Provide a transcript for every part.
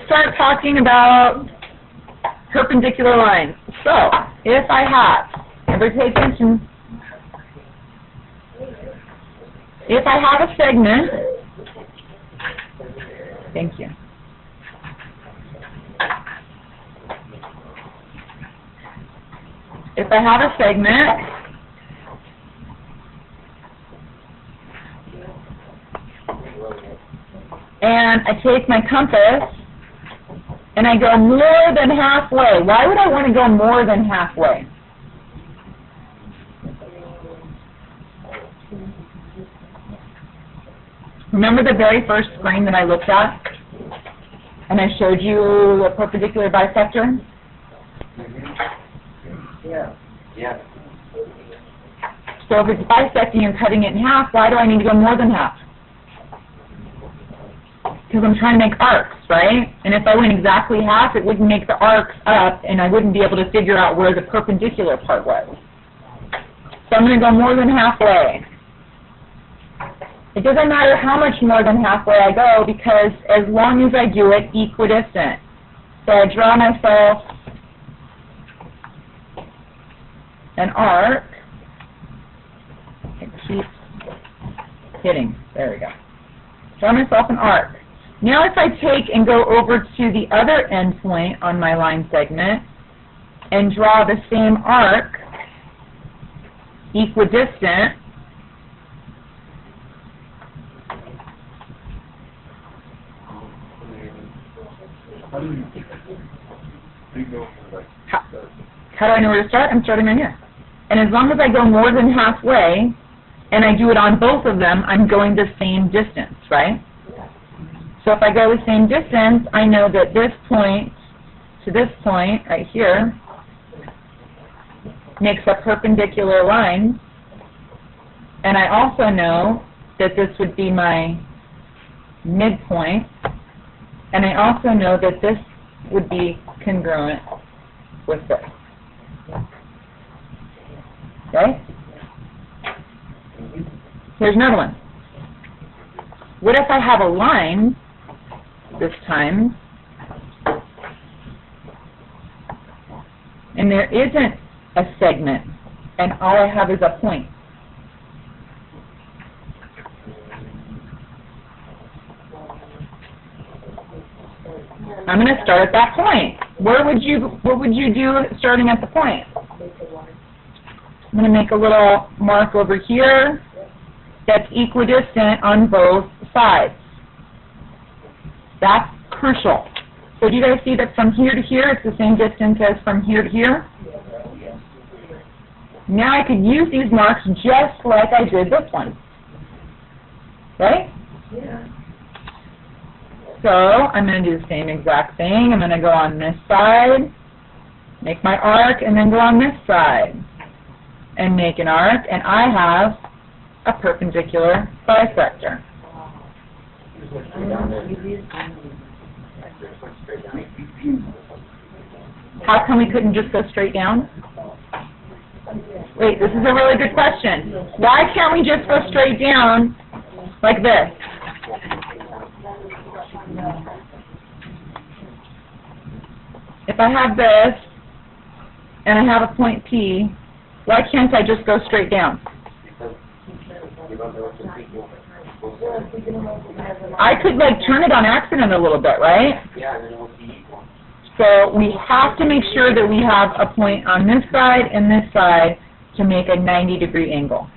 Start talking about perpendicular lines. So, if I have, everybody pay attention, if I have a segment, thank you. If I have a segment, and I take my compass, and I go more than halfway. Why would I want to go more than halfway? Remember the very first screen that I looked at? And I showed you a perpendicular bisector? Yeah. Yeah. So if it's bisecting and cutting it in half, why do I need to go more than half? Because I'm trying to make arcs, right? And if I went exactly half, it wouldn't make the arcs up, and I wouldn't be able to figure out where the perpendicular part was. So I'm going to go more than halfway. It doesn't matter how much more than halfway I go, because as long as I do it equidistant. So I draw myself an arc. It keeps hitting. There we go. Draw myself an arc. Now if I take and go over to the other end point on my line segment and draw the same arc, equidistant, how do I know where to start? I'm starting right here. And as long as I go more than halfway, and I do it on both of them, I'm going the same distance, right? So if I go the same distance, I know that this point to this point right here makes a perpendicular line, and I also know that this would be my midpoint, and I also know that this would be congruent with this. Okay? Here's another one. What if I have a line this time, and there isn't a segment, and all I have is a point? I'm going to start at that point. What would you do starting at the point? I'm going to make a little mark over here that's equidistant on both sides. That's crucial. So do you guys see that from here to here, it's the same distance as from here to here? Now I could use these marks just like I did this one. Right? Yeah. So I'm going to do the same exact thing. I'm going to go on this side, make my arc, and then go on this side and make an arc, and I have a perpendicular bisector. How come we couldn't just go straight down? Wait, this is a really good question. Why can't we just go straight down like this? If I have this, and I have a point P, why can't I just go straight down? I could like turn it on accident a little bit, right? So we have to make sure that we have a point on this side and this side to make a 90-degree angle.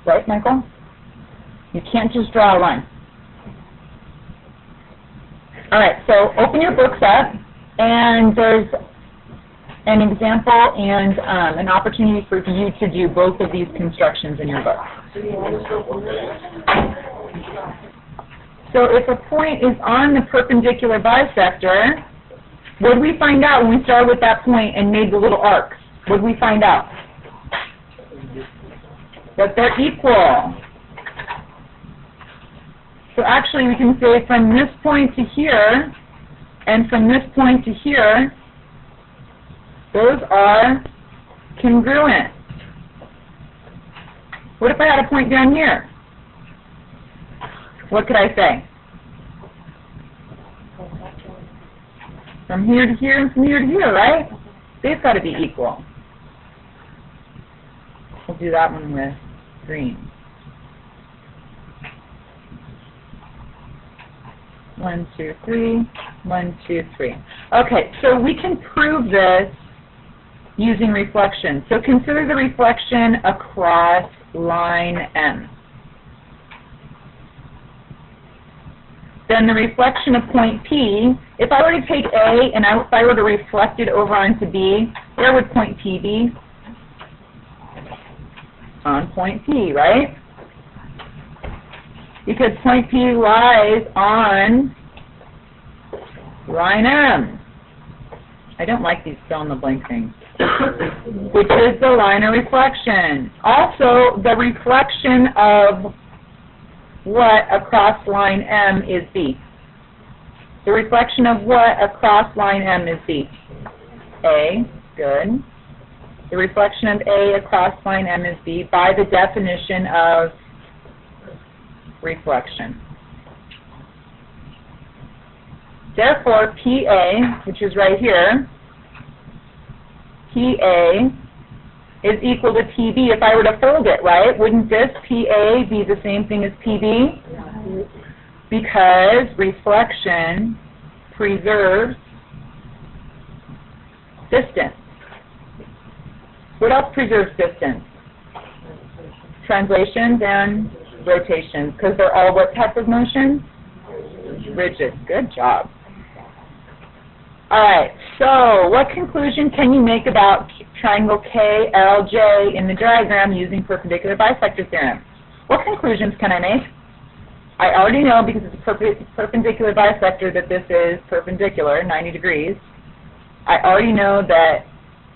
Right, Michael? You can't just draw a line. All right, so open your books up, and there's an example and an opportunity for you to do both of these constructions in your book. So if a point is on the perpendicular bisector, what did we find out when we started with that point and made the little arcs? What did we find out? That they're equal. So actually we can say from this point to here and from this point to here, those are congruent. What if I had a point down here? What could I say? From here to here and from here to here, right? They've got to be equal. We'll do that one with green. 1, 2, 3, 1, 2, 3. Okay, so we can prove this using reflection. So consider the reflection across line M. Then the reflection of point P, if I were to take A and if I were to reflect it over onto B, where would point P be? On point P, right? Because point P lies on line M. I don't like these fill-in-the-blank things. Which is the line of reflection. Also, the reflection of what across line M is B? The reflection of what across line M is B? A. Good. The reflection of A across line M is B by the definition of reflection. Therefore, PA, which is right here, PA is equal to PB if I were to fold it, right? Wouldn't this PA be the same thing as PB? Because reflection preserves distance. What else preserves distance? Translations and rotations, because they're all what type of motion? Rigid. Good job. All right, so what conclusion can you make about triangle KLJ in the diagram using perpendicular bisector theorem? What conclusions can I make? I already know, because it's a perpendicular bisector, that this is perpendicular, 90 degrees. I already know that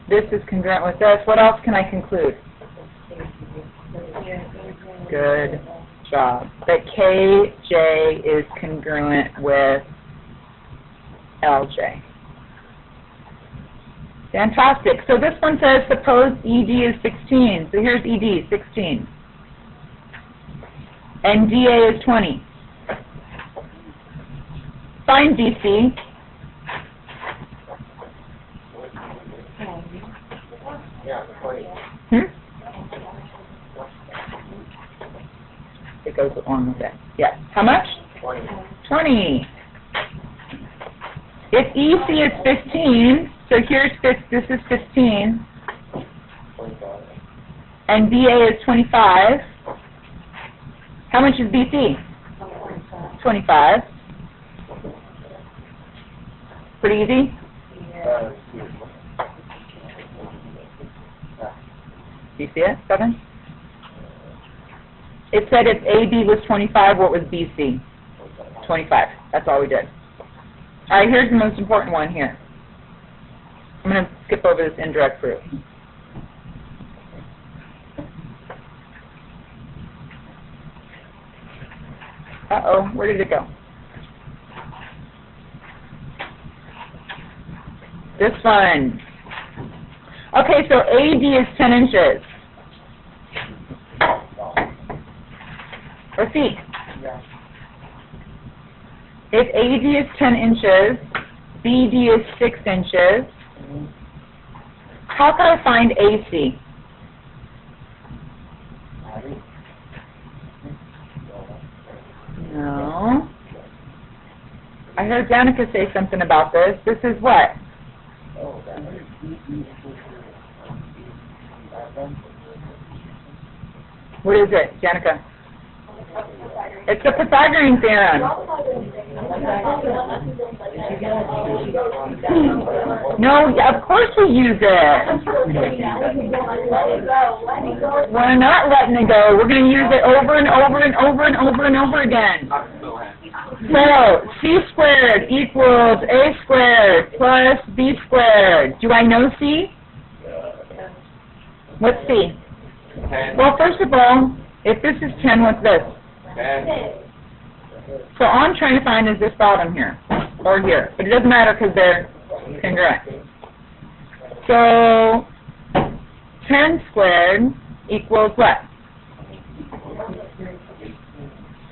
this is congruent with this. What else can I conclude? Good job. That KJ is congruent with LJ. Fantastic. So this one says, suppose ED is 16. So here's ED, 16. And DA is 20. Find DC. It goes along with it. Yes. How much? 20. 20. If EC is 15, so here's this is 15, and BA is 25. How much is BC? 25. Pretty easy? Do you see it? 7? It said if AB was 25, what was BC? 25. That's all we did. All right, here's the most important one here. I'm going to skip over this indirect proof. Uh-oh, where did it go? This one. Okay, so AD is 10 inches. Or feet. If AD is 10 inches, BD is 6 inches, how can I find AC? No. I heard Danica say something about this. This is what? What is it, Danica? It's the Pythagorean theorem. No, of course we use it. We're not letting it go. We're going to use it over and over and over and over and over again. So, C squared equals A squared plus B squared. Do I know C? What's C? Well, first of all, if this is 10, what's this? 10. So all I'm trying to find is this bottom here, or here. But it doesn't matter because they're congruent. So 10 squared equals what?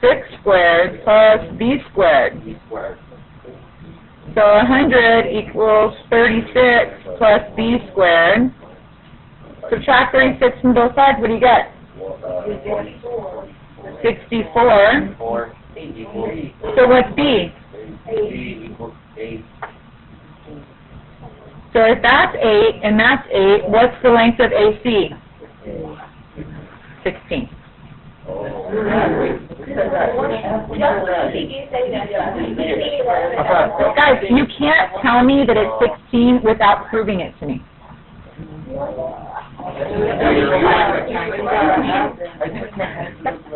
6 squared plus b squared. B squared. So 100 equals 36 plus b squared. Subtract 36 from both sides, what do you get? 64. 4 equals So what's b? B equals 8. So if that's 8 and that's 8, what's the length of AC? 16. Guys, you can't tell me that it's 16 without proving it to me.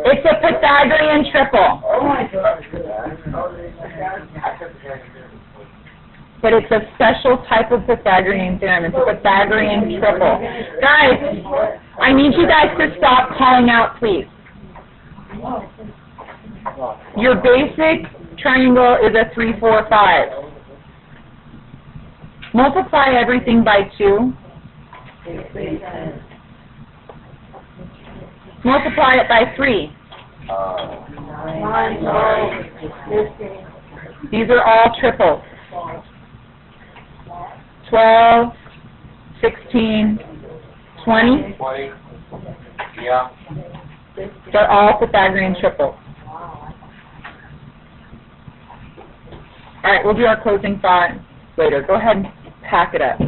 It's a Pythagorean triple. But it's a special type of Pythagorean theorem. It's a Pythagorean triple. Guys, I need you guys to stop calling out, please. Your basic triangle is a 3, 4, 5. Multiply everything by 2. Multiply it by 3. These are all triples. 12, 16, 20. 20. Yeah. They're all Pythagorean triples. All right, we'll do our closing thought later. Go ahead and pack it up.